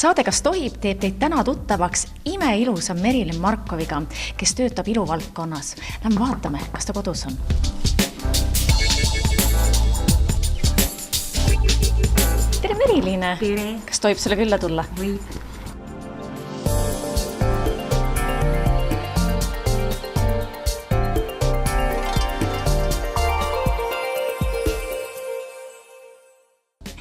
Saade Kas tohib teeb teid täna tuttavaks imeilusa Merilin Markoviga, kes töötab iluvaldkonnas. Lähme vaatame, kas ta kodus on. Tere Merilin! Tere! Kas tohib sulle külla tulla? Võib.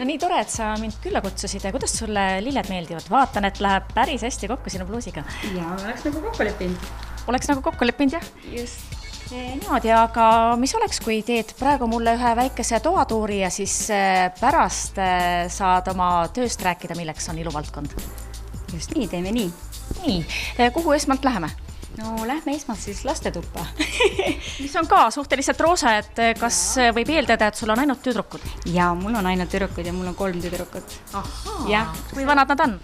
No nii tore, et sa mind külla kutsusid. Kuidas sulle lilled meeldivad? Vaatan, et läheb päris hästi kokku sinu bluusiga. Jaa, oleks nagu kokku leppinud. Oleks nagu kokku leppinud, jah? Just. Niimoodi, aga mis oleks, kui teed praegu mulle ühe väikese toatuuri ja siis pärast saad oma tööst rääkida, milleks on iluvaldkond? Just nii, teeme nii. Nii, kuhu esmalt läheme? No lähme esmalt siis lastetuppa. Mis on ka suhteliselt roosa, et kas võib eeldada, et sul on ainult tüdrukud? Jaa, mul on ainult tüdrukud ja mul on 3 tüdrukut. Ja. Kui vanad nad on?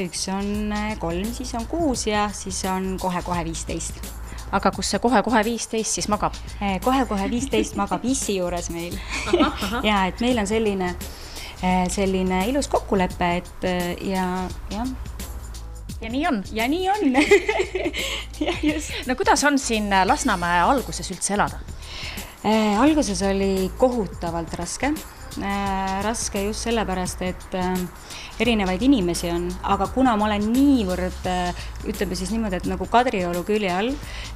Üks on 3, siis on 6 ja siis on kohe 15. Aga kus see kohe 15 siis magab? Kohe 15 magab issi juures meil. Ja, et meil on selline ilus kokkulepe, et ja. Ja nii on. Ja nii on. Ja, just. No kuidas on siin Lasnamäe alguses üldse elada? Alguses oli kohutavalt raske. Raske just sellepärast, et erinevaid inimesi on, aga kuna ma olen niivõrd, ütleme siis niimoodi, et nagu Kadrioru külje all,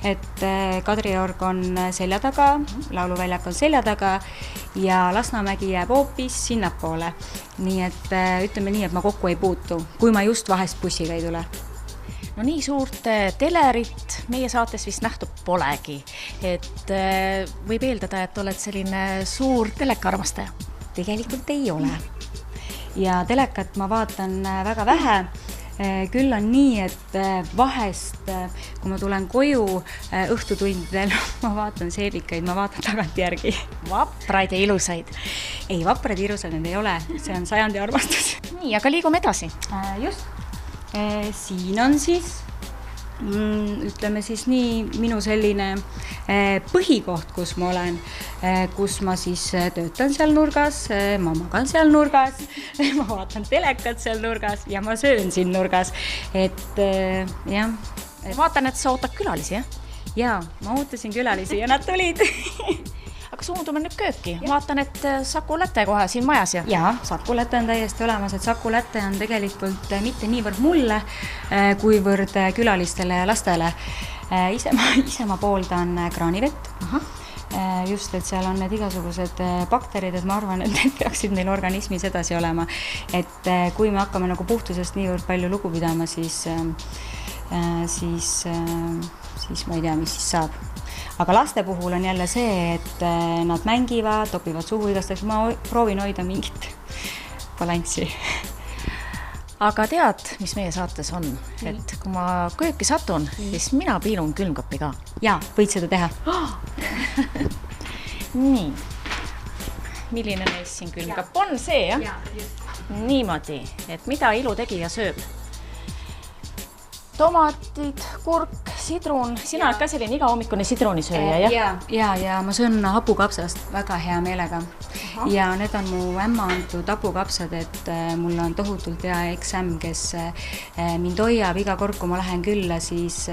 et Kadriorg on selja taga, lauluväljak on selja taga ja Lasnamägi jääb hoopis sinnapoole. Nii et ütleme nii, et ma kokku ei puutu, kui ma just vahest bussiga ei tule. No nii suurt telerit meie saates vist nähtub polegi, et võib eeldada, et oled selline suur telekaarmastaja. Tegelikult ei ole. Ja telekat ma vaatan väga vähe. Küll on nii, et vahest, kui ma tulen koju õhtutundidel, ma vaatan seebikaid, ma vaatan tagant järgi. Vapraid ja ilusaid. Ei, vapraid ja ilusaid need ei ole, see on sajandi armastus. Nii, aga liigume edasi. Just. Siin on siis, ütleme siis nii, minu selline põhikoht, kus ma olen, kus ma siis töötan seal nurgas, ma magan seal nurgas, ma vaatan telekat seal nurgas ja ma söön siin nurgas. Et jah. Vaatan, et sa ootad külalisi, jah? Jaa, ma ootasin külalisi ja nad tulid. Aga suundume nüüd kööki. Vaatan, et Saku Läte kohe siin majas. Jaa, Saku Läte on täiesti olemas, et Saku Läte on tegelikult mitte niivõrd mulle, kuivõrd külalistele ja lastele. Ise ma pooldan kraanivett. Just, et seal on need igasugused bakterid, et ma arvan, et need peaksid meil organismis edasi olema. Et kui me hakkame nagu puhtusest niivõrd palju lugu pidama, siis ma ei tea, mis siis saab. Aga laste puhul on jälle see, et nad mängivad, topivad suhu igastaks. Ma proovin hoida mingit balanssi. Aga tead, mis meie saates on? Et kui ma kööki satun, siis mina piilun külmkappi ka. Jaa, võid seda teha. Nii. Milline neist siin külmkapp on see, jah? Niimoodi, et mida ilutegija sööb? Tomatid, kurk, sidrun. Sina oled ka selline iga hommikune sidrunisööja, jah? Ja ma söön hapukapsast väga hea meelega. Ja need on mu ämma antud hapukapsad, et mul on tohutult hea eksam, kes mind hoiab iga kord, kui ma lähen külla, siis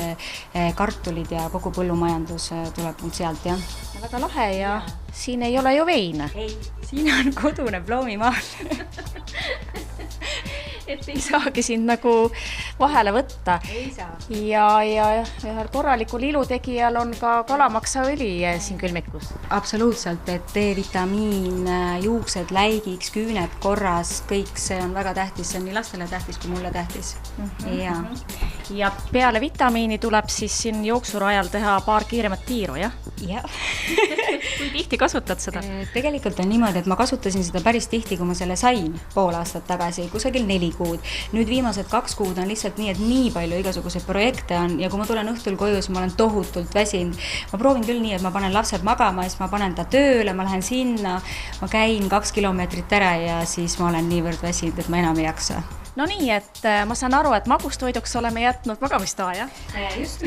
kartulid ja kogu põllumajandus tuleb mul sealt, jah. Väga lahe ja siin ei ole ju veine. Ei, siin on kodune ploomimaal. Et ei saagi sind nagu vahele võtta. Ei saa. Ja ühel korralikul ilutegijal on ka kalamaksaõli siin külmikus. Absoluutselt, et D-vitamiin, juuksed, läigiks, küüned korras, kõik see on väga tähtis, see on nii lastele tähtis kui mulle tähtis. Ja peale vitamiini tuleb siis siin jooksurajal teha paar kiiremat tiiru, jah? Jah. Kui tihti kasutad seda? Tegelikult on niimoodi, et ma kasutasin seda päris tihti, kui ma selle sain pool aastat tagasi, kusagil 4 kuud. Nüüd viimased 2 kuud on lihtsalt nii, et nii palju igasuguseid projekte on ja kui ma tulen õhtul koju, siis ma olen tohutult väsinud. Ma proovin küll nii, et ma panen lapsed magama, siis ma panen ta tööle, ma lähen sinna, ma käin 2 kilomeetrit ära ja siis ma olen niivõrd väsinud, et ma enam ei jaksa. No nii, et ma saan aru, et magustoiduks oleme jätnud magamistoa, jah? Just.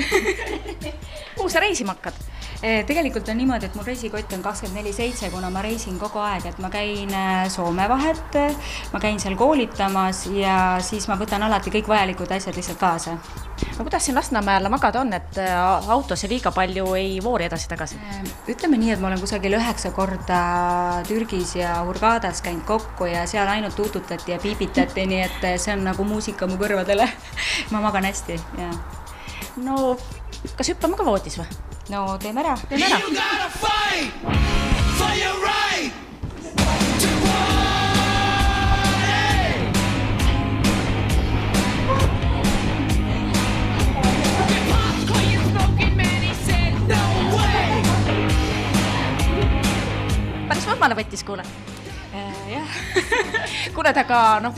Kuhu sa reisima hakkad? Tegelikult on niimoodi, et mul reisikott on 24/7, kuna ma reisin kogu aeg, et ma käin Soome vahet, ma käin seal koolitamas ja siis ma võtan alati kõik vajalikud asjad lihtsalt kaasa. No kuidas siin Lasnamäel magada on, et autos liiga palju ei voori edasi-tagasi? Ütleme nii, et ma olen kusagil 9 korda Türgis ja Hurgadas käinud kokku ja seal ainult tuututati ja piibitati, nii et see on nagu muusika mu kõrvadele. Ma magan hästi, jah. No kas hüppame ka voodis või? No teeme ära. Teeme ära. You gotta fight for your right to Päris võimale võttis, kuule. Jah. Kuule, aga me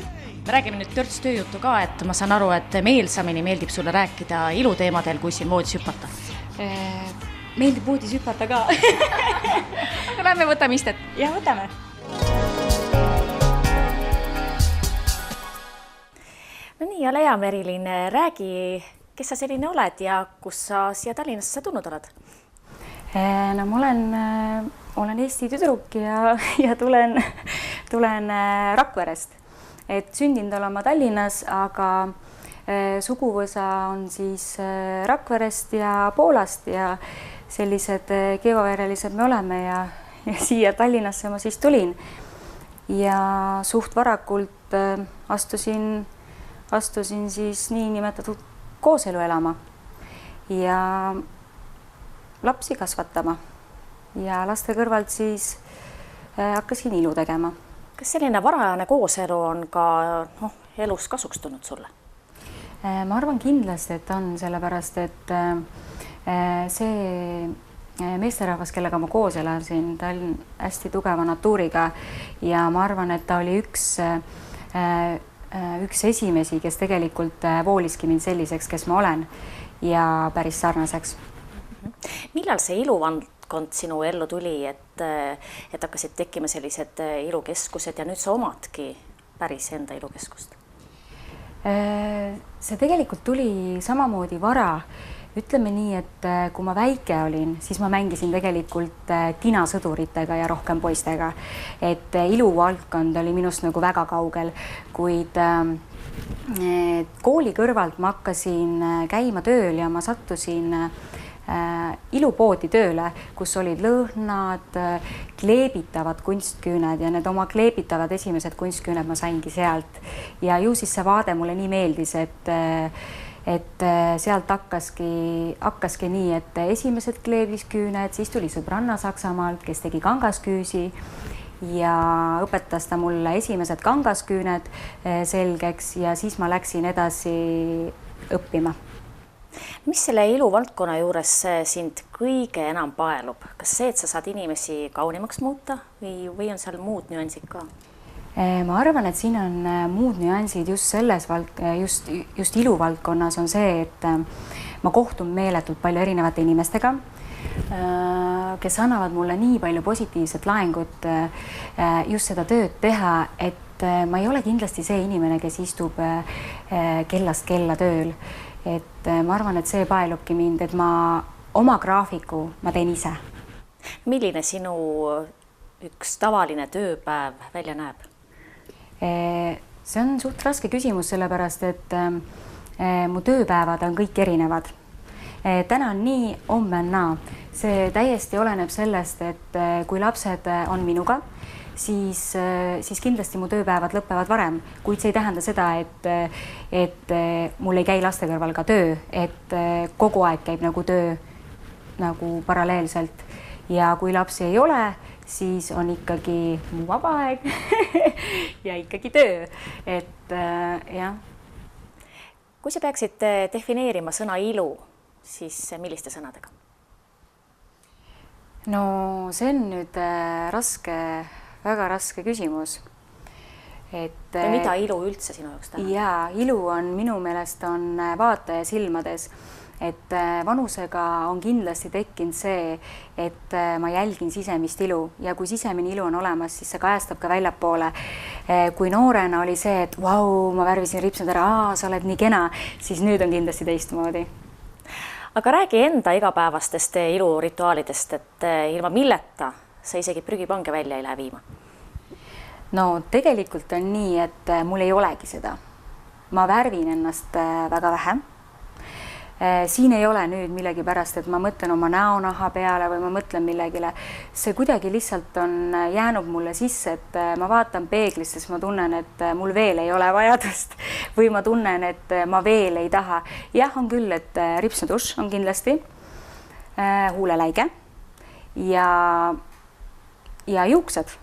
räägime nüüd törts tööjutu ka, et ma saan aru, et meelsamini meeldib sulle rääkida iluteemadel, kui siin voodis hüpata. Meeldib voodis hüpata ka. Aga lähme võtame istet. Jah, võtame. No nii, ole hea, Merilin, räägi, kes sa selline oled ja kus sa siia Tallinnasse tulnud oled? No ma olen Eesti tüdruk ja tulen Rakverest. Et sündinud olen ma Tallinnas, aga suguvõsa on siis Rakverest ja Poolast ja sellised geoverelised me oleme ja siia Tallinnasse ma siis tulin. Ja suht varakult astusin siis niinimetatud kooselu elama ja lapsi kasvatama ja laste kõrvalt siis hakkasin ilu tegema. Kas selline varajane kooselu on ka elus kasuks tulnud sulle? Ma arvan kindlasti, et on sellepärast, et see meesterahvas, kellega ma koos elasin, ta on hästi tugeva natuuriga ja ma arvan, et ta oli üks esimesi, kes tegelikult vooliski mind selliseks, kes ma olen ja päris sarnaseks. Millal see iluvaldkond sinu ellu tuli, et hakkasid tekkima sellised ilukeskused ja nüüd sa omadki päris enda ilukeskust? See tegelikult tuli samamoodi vara. Ütleme nii, et kui ma väike olin, siis ma mängisin tegelikult tinasõduritega ja rohkem poistega. Et iluvaldkond oli minust nagu väga kaugel, kuid kooli kõrvalt ma hakkasin käima tööl ja ma sattusin ilupoodi tööle, kus olid lõhnad, kleebitavad kunstküüned ja need oma kleebitavad esimesed kunstküüned ma saingi sealt. Ja ju siis see vaade mulle nii meeldis, et sealt hakkaski nii, et esimesed kleebisküüned, siis tuli sõbranna Saksamaalt, kes tegi kangasküüsi ja õpetas ta mulle esimesed kangasküüned selgeks ja siis ma läksin edasi õppima. Mis selle iluvaldkonna juures sind kõige enam paelub? Kas see, et sa saad inimesi kaunimaks muuta või on seal muud nüansid ka? Ma arvan, et siin on muud nüansid just selles just iluvaldkonnas on see, et ma kohtun meeletult palju erinevate inimestega, kes annavad mulle nii palju positiivset laengut just seda tööd teha, et ma ei ole kindlasti see inimene, kes istub kellast kella tööl. Et ma arvan, et see paelubki mind, et ma oma graafiku ma teen ise. Milline sinu üks tavaline tööpäev välja näeb? See on suht raske küsimus, sellepärast, et mu tööpäevad on kõik erinevad. Täna on nii, homme on naa. See täiesti oleneb sellest, et kui lapsed on minuga, siis kindlasti mu tööpäevad lõppevad varem, kuid see ei tähenda seda, et mul ei käi laste kõrval ka töö, et kogu aeg käib nagu töö nagu paralleelselt ja kui lapsi ei ole, siis on ikkagi mu vaba aeg ja ikkagi töö, et jah. Kui sa peaksid defineerima sõna ilu, siis milliste sõnadega? No see on nüüd väga raske küsimus. Mida ilu üldse sinu jaoks tähendab? Jaa, ilu on minu meelest on vaataja silmades, et vanusega on kindlasti tekkinud see, et ma jälgin sisemist ilu ja kui sisemine ilu on olemas, siis see kajastab ka väljapoole. Kui noorena oli see, et vau, ma värvisin ripsnud ära, sa oled nii kena, siis nüüd on kindlasti teistmoodi. aga räägi enda igapäevastest ilurituaalidest, et ilma milleta sa isegi prügipange välja ei lähe viima. No tegelikult on nii, et mul ei olegi seda. Ma värvin ennast väga vähe. Siin ei ole nüüd millegi pärast, et ma mõtlen oma näonaha peale või ma mõtlen millegile. See kuidagi lihtsalt on jäänud mulle sisse, et ma vaatan peeglist, siis ma tunnen, et mul veel ei ole vajadust või ma tunnen, et ma veel ei taha. Jah, on küll, et ripsmeduš on kindlasti, huuleläige ja juuksed.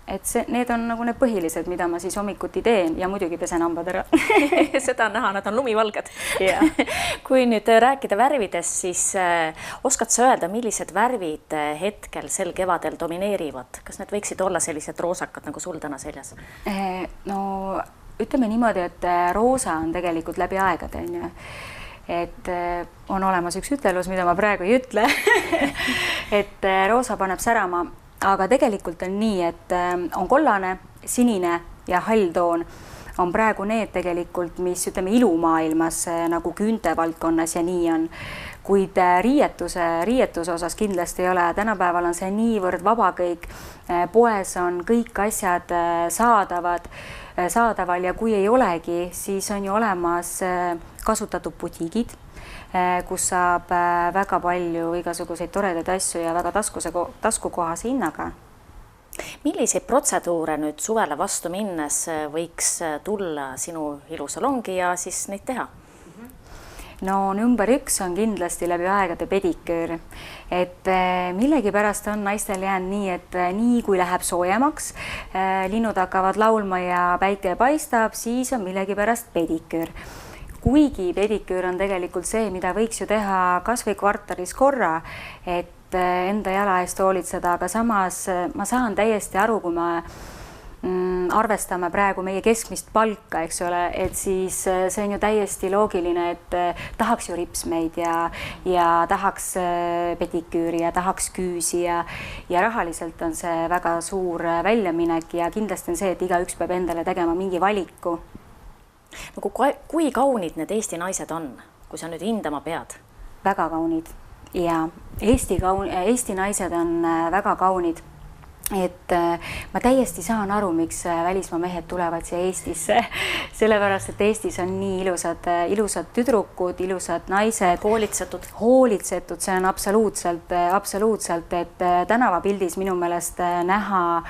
Et need on nagu need põhilised, mida ma siis hommikuti teen ja muidugi pesen hambad ära. Seda on näha, nad on lumivalged. Yeah. Kui nüüd rääkida värvidest, siis oskad sa öelda, millised värvid hetkel sel kevadel domineerivad? Kas need võiksid olla sellised roosakad nagu sul täna seljas? No ütleme niimoodi, et roosa on tegelikult läbi aegade. Et on olemas üks ütelus, mida ma praegu ei ütle. Et roosa paneb särama. Aga tegelikult on nii, et on kollane, sinine ja hall toon on praegu need tegelikult, mis ütleme ilumaailmas nagu küünte valdkonnas ja nii on. Kuid riietuse osas kindlasti ei ole. Tänapäeval on see niivõrd vaba kõik. Poes on kõik asjad saadaval ja kui ei olegi, siis on ju olemas kasutatud butiigid, kus saab väga palju igasuguseid toredaid asju ja väga taskukohase hinnaga. Milliseid protseduure nüüd suvele vastu minnes võiks tulla sinu ilusalongi ja siis neid teha? No number 1 on kindlasti läbi aegade pediküür. Et millegi pärast on naistel jäänud nii, et nii kui läheb soojemaks, linnud hakkavad laulma ja päike paistab, siis on millegi pärast pediküür. Kuigi pediküür on tegelikult see, mida võiks ju teha kas või kvartalis korra, et enda jala eest hoolitseda, aga samas ma saan täiesti aru, kui me arvestame praegu meie keskmist palka, eks ole, et siis see on ju täiesti loogiline, et tahaks ju ripsmeid ja tahaks pediküüri ja tahaks küüsi ja rahaliselt on see väga suur väljaminek ja kindlasti on see, et igaüks peab endale tegema mingi valiku. Nagu kui kaunid need Eesti naised on, kui sa nüüd hindama pead? Väga kaunid ja Eesti naised on väga kaunid. Et ma täiesti saan aru, miks välismaa mehed tulevad siia Eestisse, sellepärast, et Eestis on nii ilusad tüdrukud, ilusad naised. Hoolitsetud, see on absoluutselt, et tänavapildis minu meelest näha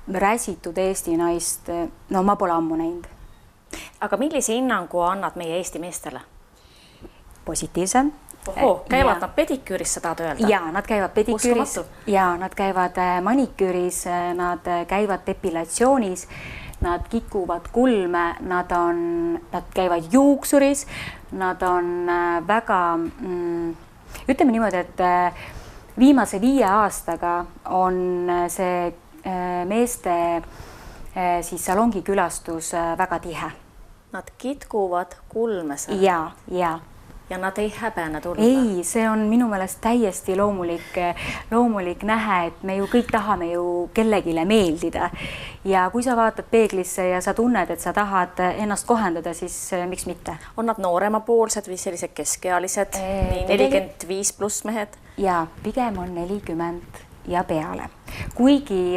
räsitud Eesti naist, no ma pole ammu näinud. Aga millise hinnangu annad meie Eesti meestele? Positiivse. Käivad nad pediküüris, sa tahad öelda? Ja, nad käivad pediküüris ja nad käivad maniküüris, nad käivad depilatsioonis, nad kikuvad kulme, nad käivad juuksuris, nad on väga, ütleme niimoodi, et viimase 5 aastaga on see meeste siis salongi külastus väga tihe. Nad kitkuvad kulmese? Ja nad ei häbene tulla? Ei, see on minu meelest täiesti loomulik nähe, et me ju kõik tahame ju kellegile meeldida. Ja kui sa vaatad peeglisse ja sa tunned, et sa tahad ennast kohendada, siis miks mitte? On nad nooremapoolsed või sellised keskealised, 45 pluss mehed? Ja, pigem on 40 ja peale. Kuigi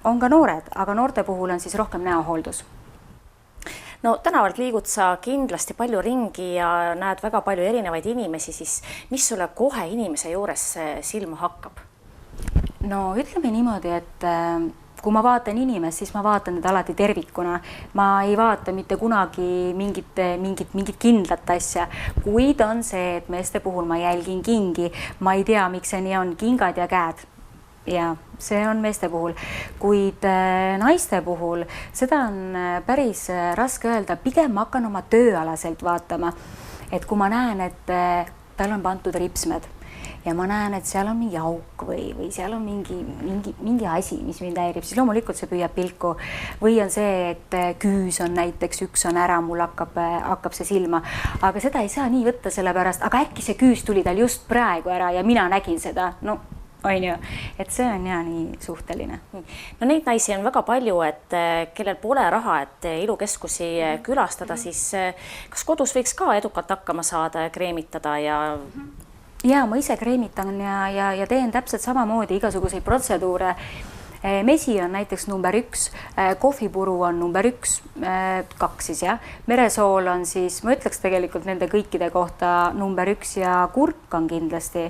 on ka noored, aga noorte puhul on siis rohkem näohooldus. No tänavalt liigud sa kindlasti palju ringi ja näed väga palju erinevaid inimesi, siis mis sulle kohe inimese juures silma hakkab? No ütleme niimoodi, et kui ma vaatan inimest, siis ma vaatan teda alati tervikuna. Ma ei vaata mitte kunagi mingit kindlat asja. Kuid on see, et meeste puhul ma jälgin kingi, ma ei tea, miks see nii on, kingad ja käed. Ja see on meeste puhul, kuid naiste puhul seda on päris raske öelda, pigem ma hakkan oma tööalaselt vaatama, et kui ma näen, et tal on pandud ripsmed ja ma näen, et seal on mingi auk või seal on mingi asi, mis mind häirib, siis loomulikult see püüab pilku või on see, et küüs on näiteks, üks on ära, mul hakkab see silma, aga seda ei saa nii võtta selle pärast, aga äkki see küüs tuli tal just praegu ära ja mina nägin seda, no on ju, et see on ja nii suhteline. No neid naisi on väga palju, et kellel pole raha, et ilukeskusi külastada, siis kas kodus võiks ka edukalt hakkama saada ja kreemitada ja... Ja ma ise kreemitan ja teen täpselt samamoodi igasuguseid protseduure. Mesi on näiteks number 1, kohvipuru on number 1, 2 siis jah. Meresool on siis, ma ütleks tegelikult nende kõikide kohta number 1 ja kurk on kindlasti.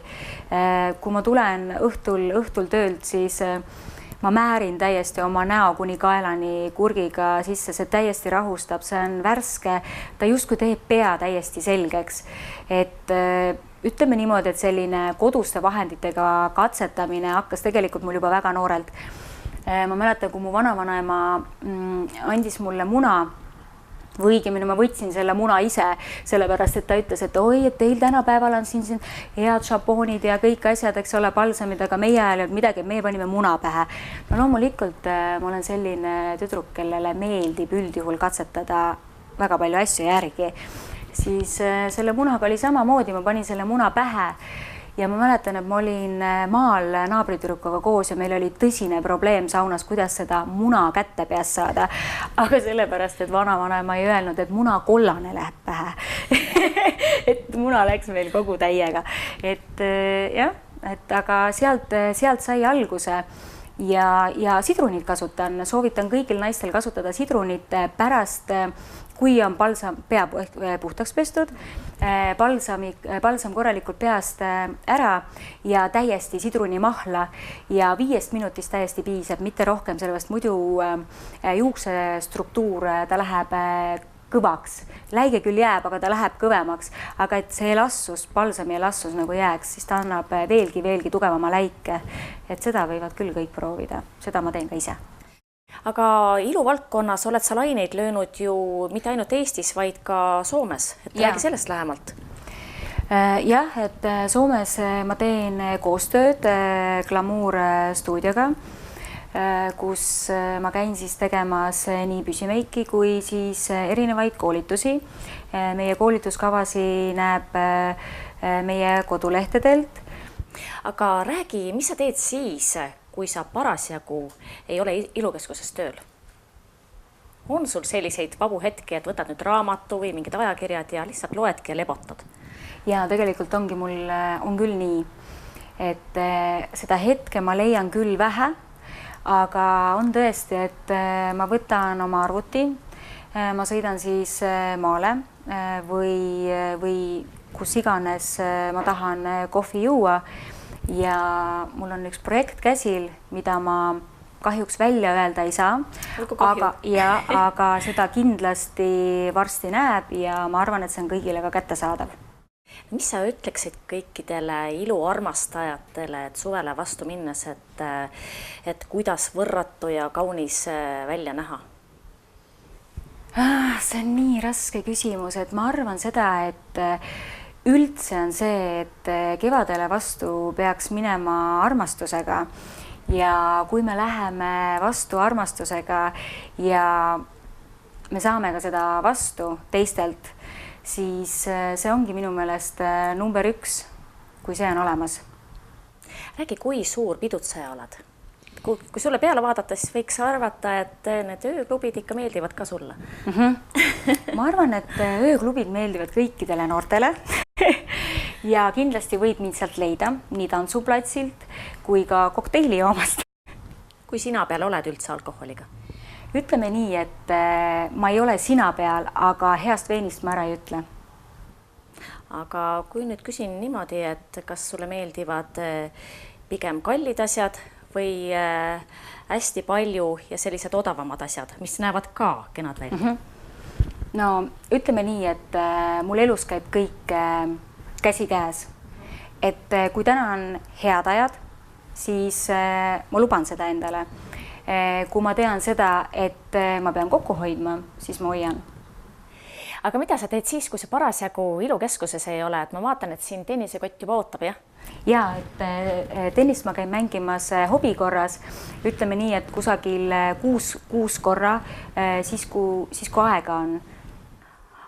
Kui ma tulen õhtul töölt, siis ma määrin täiesti oma näo kuni kaelani kurgiga sisse, see täiesti rahustab, see on värske, ta justkui teeb pea täiesti selgeks, et ütleme niimoodi, et selline koduste vahenditega katsetamine hakkas tegelikult mul juba väga noorelt. Ma mäletan, kui mu vanavanaema andis mulle muna, või õigemini ma võtsin selle muna ise, sellepärast, et ta ütles, et oi, et teil tänapäeval on siin head šapoonid ja kõik asjad, eks ole, palsamid, aga meie ajal ei olnud midagi, meie panime muna pähe. No loomulikult ma olen selline tüdruk, kellele meeldib üldjuhul katsetada väga palju asju järgi. Siis selle munaga oli samamoodi, ma panin selle muna pähe ja ma mäletan, et ma olin maal naabritüdrukuga koos ja meil oli tõsine probleem saunas, kuidas seda muna kätte peast saada. Aga sellepärast, et vanavanaema ei öelnud, et muna kollane läheb pähe. Et muna läks meil kogu täiega. Et jah, aga sealt sai alguse. Ja sidrunit kasutan, soovitan kõigil naistel kasutada sidrunit pärast, kui on pea puhtaks pestud, balsam korralikult peast ära ja täiesti sidrunimahla ja 5 minutist täiesti piisab, mitte rohkem, sellepärast muidu juukse struktuur, ta läheb kõvaks. Läige küll jääb, aga ta läheb kõvemaks, aga et see elassus, balsami elassus nagu jääks, siis ta annab veelgi tugevama läike, et seda võivad küll kõik proovida, seda ma teen ka ise. Aga iluvaldkonnas oled sa laineid löönud ju mitte ainult Eestis, vaid ka Soomes, et räägi sellest lähemalt. Jah, et Soomes ma teen koostööd Glamour stuudioga, kus ma käin siis tegemas nii püsimeiki kui siis erinevaid koolitusi. Meie koolituskavasi näeb meie kodulehtedelt. Aga räägi, mis sa teed siis, kui sa parasjagu ei ole ilukeskuses tööl? On sul selliseid vabu hetki, et võtad nüüd raamatu või mingid ajakirjad ja lihtsalt loedki ja lebotad? Ja tegelikult ongi mul on küll nii, et seda hetke ma leian küll vähe, aga on tõesti, et ma võtan oma arvuti, ma sõidan siis maale või kus iganes ma tahan kohvi juua ja mul on üks projekt käsil, mida ma kahjuks välja öelda ei saa, aga seda kindlasti varsti näeb ja ma arvan, et see on kõigile ka kättesaadav. Mis sa ütleksid kõikidele iluarmastajatele, et suvele vastu minnes, et kuidas võrratu ja kaunis välja näha? See on nii raske küsimus, et ma arvan seda, et üldse on see, et kevadele vastu peaks minema armastusega ja kui me läheme vastu armastusega ja me saame ka seda vastu teistelt, siis see ongi minu meelest number 1, kui see on olemas. Räägi, kui suur pidutseja oled? Kui sulle peale vaadata, siis võiks arvata, et need ööklubid ikka meeldivad ka sulle. Ma arvan, et ööklubid meeldivad kõikidele noortele ja kindlasti võib mind sealt leida nii tantsuplatsilt kui ka kokteilijoomast. Kui sina peal oled üldse alkoholiga? Ütleme nii, et ma ei ole sina peal, aga heast veinist ma ära ei ütle. Aga kui nüüd küsin niimoodi, et kas sulle meeldivad pigem kallid asjad või hästi palju ja sellised odavamad asjad, mis näevad ka kenad välja? No ütleme nii, et mul elus käib kõik käsi käes. Et kui täna on head ajad, siis ma luban seda endale. Kui ma tean seda, et ma pean kokku hoidma, siis ma hoian. Aga mida sa teed siis, kui sa parasjagu ilukeskuses ei ole? Et ma vaatan, et siin tennisekott juba ootab, jah? Ja, et tennist ma käin mängimas hobikorras. Ütleme nii, et kusagil 6 korra, siis kui aega on.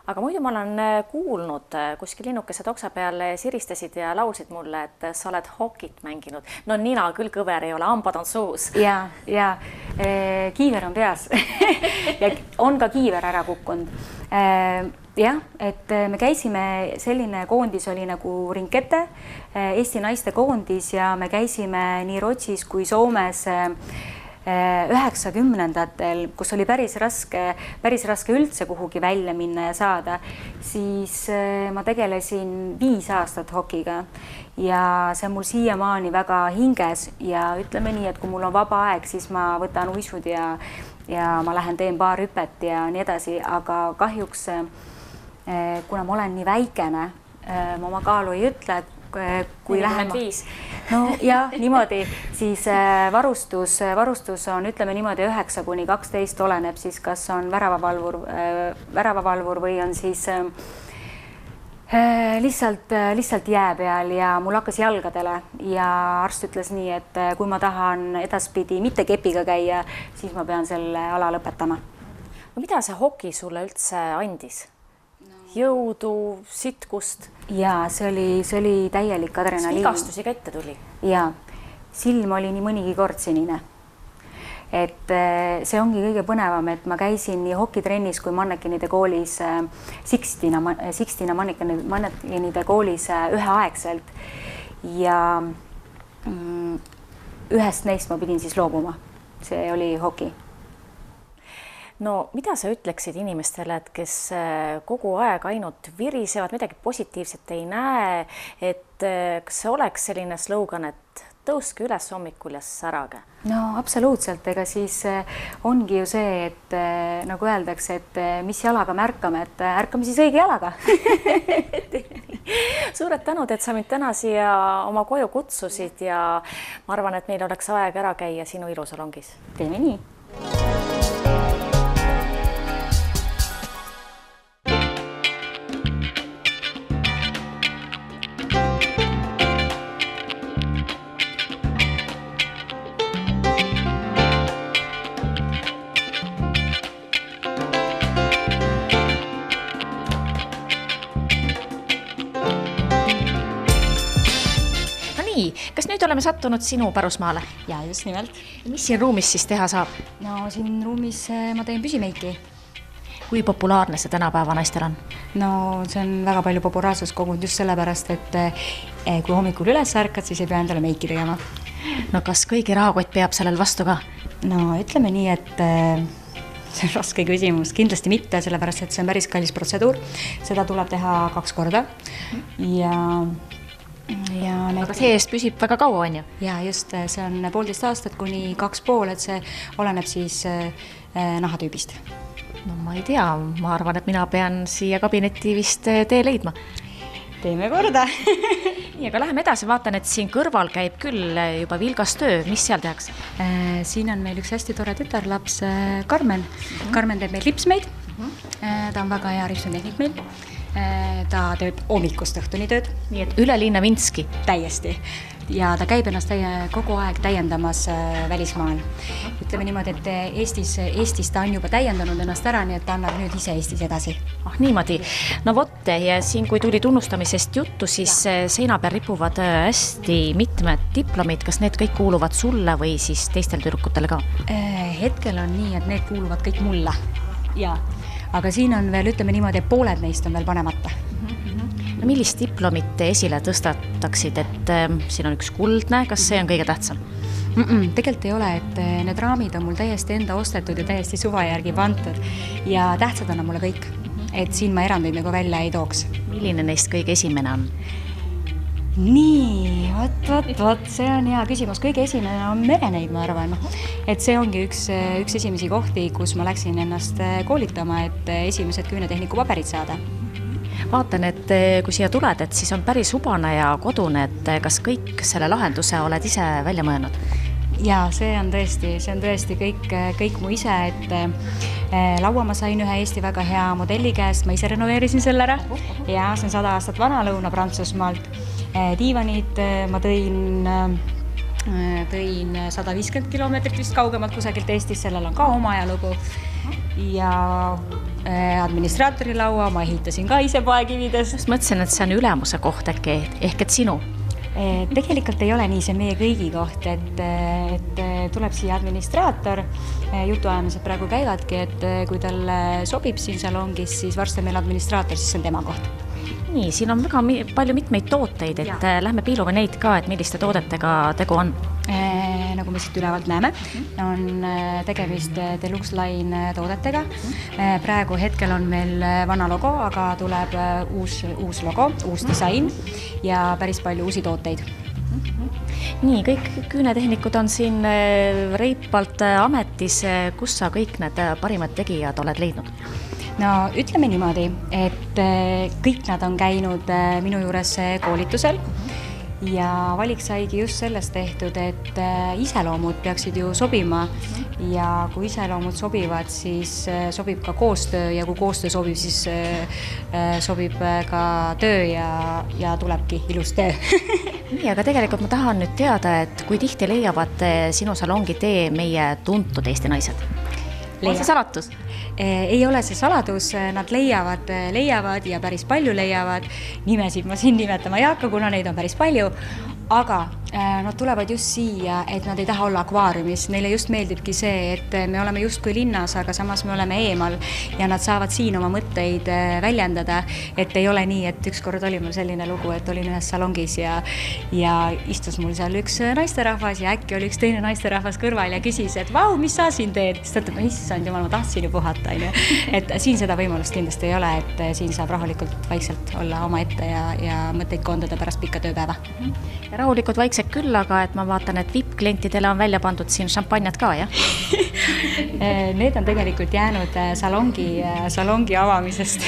aga muidu ma olen kuulnud kuskil linnukesed oksa peal siristasid ja laulsid mulle, et sa oled hokit mänginud. No nina küll kõver ei ole, hambad on suus. Ja kiiver on peas ja on ka kiiver ära kukkunud. Jah, et me käisime, selline koondis oli nagu Rinkete, Eesti naiste koondis ja me käisime nii Rootsis kui Soomes 90-ndatel, kus oli päris raske üldse kuhugi välja minna ja saada, siis ma tegelesin 5 aastat hokiga ja see on mul siiamaani väga hinges ja ütleme nii, et kui mul on vaba aeg, siis ma võtan uisud ja ma lähen teen paar hüpet ja nii edasi, aga kahjuks kuna ma olen nii väikene, ma oma kaalu ei ütle, kui 45. No ja niimoodi, siis varustus on, ütleme niimoodi 9–12 oleneb siis, kas on väravavalvur või on siis lihtsalt jää peal ja mul hakkas jalgadele ja arst ütles nii, et kui ma tahan edaspidi mitte kepiga käia, siis ma pean selle ala lõpetama. No mida see hoki sulle üldse andis? Jõudu, sitkust? Ja see oli täielik adrenaliin. Vigastusi ka ette tuli? Ja silm oli nii mõnigi kord sinine. Et see ongi kõige põnevam, et ma käisin nii hokitrennis kui mannekenide koolis, Sixtina mannekenide koolis üheaegselt ja ühest neist ma pidin siis loobuma. See oli hoki. No mida sa ütleksid inimestele, et kes kogu aeg ainult virisevad, midagi positiivset ei näe, et kas see oleks selline slogan, et tõuske üles hommikul ja särage? No absoluutselt, ega siis ongi ju see, et nagu öeldakse, et mis jalaga me ärkame, et ärkame siis õige jalaga. Suured tänud, et sa mind täna siia oma koju kutsusid ja ma arvan, et meil oleks aeg ära käia sinu ilusalongis. Teeme nii. Kas nüüd oleme sattunud sinu pärusmaale? Ja just nimelt. Mis siin ruumis siis teha saab? No siin ruumis ma teen püsimeiki. Kui populaarne see tänapäeva naistel on? No see on väga palju populaarsust kogunud just sellepärast, et kui hommikul üles ärkad, siis ei pea endale meiki tegema. No kas kõigi rahakott peab sellel vastu ka? No ütleme nii, et see on raske küsimus. Kindlasti mitte, sellepärast, et see on päris kallis protseduur. Seda tuleb teha 2 korda aga see eest püsib väga kaua, on ju? Ja just, see on 1,5 aastat kuni 2,5, et see oleneb siis nahatüübist. No ma ei tea, ma arvan, et mina pean siia kabinetti vist tee leidma. Teeme korda. Nii, aga läheme edasi, vaatan, et siin kõrval käib küll juba vilgas töö. Mis seal tehakse? Siin on meil üks hästi tore tütarlaps, Karmen. Karmen teeb meil ripsmeid. Ta on väga hea ripsmetehnik meil. Ta teeb hommikust õhtuni tööd. Nii et üle linna Vinski? Täiesti. Ja ta käib ennast kogu aeg täiendamas välismaal. Ütleme niimoodi, et Eestis ta on juba täiendanud ennast ära, nii et ta annab nüüd ise Eestis edasi. Niimoodi. No vot, ja siin kui tuli tunnustamisest juttu, siis seina peal ripuvad hästi mitmed diplomid. Kas need kõik kuuluvad sulle või siis teistel tüdrukutele ka? Hetkel on nii, et need kuuluvad kõik mulle. Ja. Aga siin on veel, ütleme niimoodi, et pooled neist on veel panemata. No millist diplomit esile tõstataksid, et siin on üks kuldne, kas see on kõige tähtsam? Tegelikult ei ole, et need raamid on mul täiesti enda ostetud ja täiesti suva järgi pantud ja tähtsad on mulle kõik, et siin ma erandeid nagu välja ei tooks. Milline neist kõige esimene on? Nii, võt, see on hea küsimus. Kõige esimene on Mereneid, ma arvan. Et see ongi üks esimesi kohti, kus ma läksin ennast koolitama, et esimesed küünetehniku paberid saada. Vaatan, et kui siia tuled, et siis on päris hubane ja kodune, et kas kõik selle lahenduse oled ise välja mõelnud? Ja see on tõesti kõik mu ise, et laua ma sain ühe Eesti väga hea modelli käest, ma ise renoveerisin selle ära ja see on 100 aastat vana Lõuna-Prantsusmaalt. Diivanid ma tõin 150 kilomeetrit vist kaugemalt kusagilt Eestis, sellel on ka oma ajalugu ja administraatori laua, ma ehitasin ka ise poekivides. Just mõtlesin, et see on ülemuse koht äkki, ehk et sinu. Tegelikult ei ole nii, see meie kõigi koht, et tuleb siia administraator, jutuajamised praegu käivadki, et kui tal sobib siin salongis, siis varsti meil administraator, siis see on tema koht. Nii, siin on väga palju mitmeid tooteid, et lähme piilume neid ka, et milliste toodetega tegu on. Nagu me siit ülevalt näeme, on tegemist Deluxe Line toodetega. Praegu hetkel on meil vana logo, aga tuleb uus logo, uus disain ja päris palju uusi tooteid. Nii, kõik küünetehnikud on siin reipalt ametis. Kus sa kõik need parimad tegijad oled leidnud? No ütleme niimoodi, et kõik nad on käinud minu juures koolitusel ja valik saigi just sellest tehtud, et iseloomud peaksid ju sobima ja kui iseloomud sobivad, siis sobib ka koostöö ja kui koostöö sobib, siis sobib ka töö ja tulebki ilus töö. Nii, aga tegelikult ma tahan nüüd teada, et kui tihti leiavad sinu salongi tee meie tuntud Eesti naised? On see salatus? Ei ole see saladus, nad leiavad ja päris palju leiavad. Nimesid ma siin nimetama ei hakka, kuna neid on päris palju, aga nad tulevad just siia, et nad ei taha olla akvaariumis. Neile just meeldibki see, et me oleme justkui linnas, aga samas me oleme eemal ja nad saavad siin oma mõtteid väljendada, et ei ole nii, et ükskord oli mul selline lugu, et olin ühes salongis ja istus mul seal üks naisterahvas ja äkki oli üks teine naisterahvas kõrval ja küsis, et vau, mis sa siin teed? Siis ta ütleb, issand jumal, ma tahtsin ju puhata. Et siin seda võimalust kindlasti ei ole, et siin saab rahulikult vaikselt olla oma ette ja mõtteid koondada pärast pikka tööpäeva. Ja rahulikult vaikselt küll, aga et ma vaatan, et VIP-klientidele on välja pandud siin šampanjad ka, jah? Need on tegelikult jäänud salongi avamisest,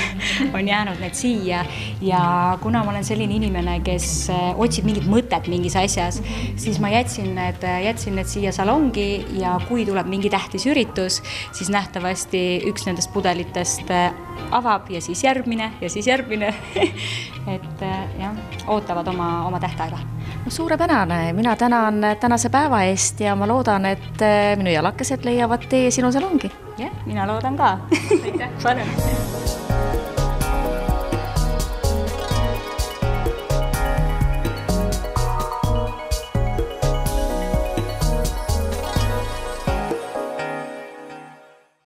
on jäänud need siia ja kuna ma olen selline inimene, kes otsib mingit mõtet mingis asjas, siis ma jätsin need siia salongi ja kui tuleb mingi tähtis üritus, siis nähtavasti üks nendest pudelitest avab ja siis järgmine et jah, ootavad oma tähtaega. No, suurepärane, mina tänan tänase päeva eest ja ma loodan, et minu jalakesed leiavad tee sinu salongi. Jah, mina loodan ka. Aitäh. Palun.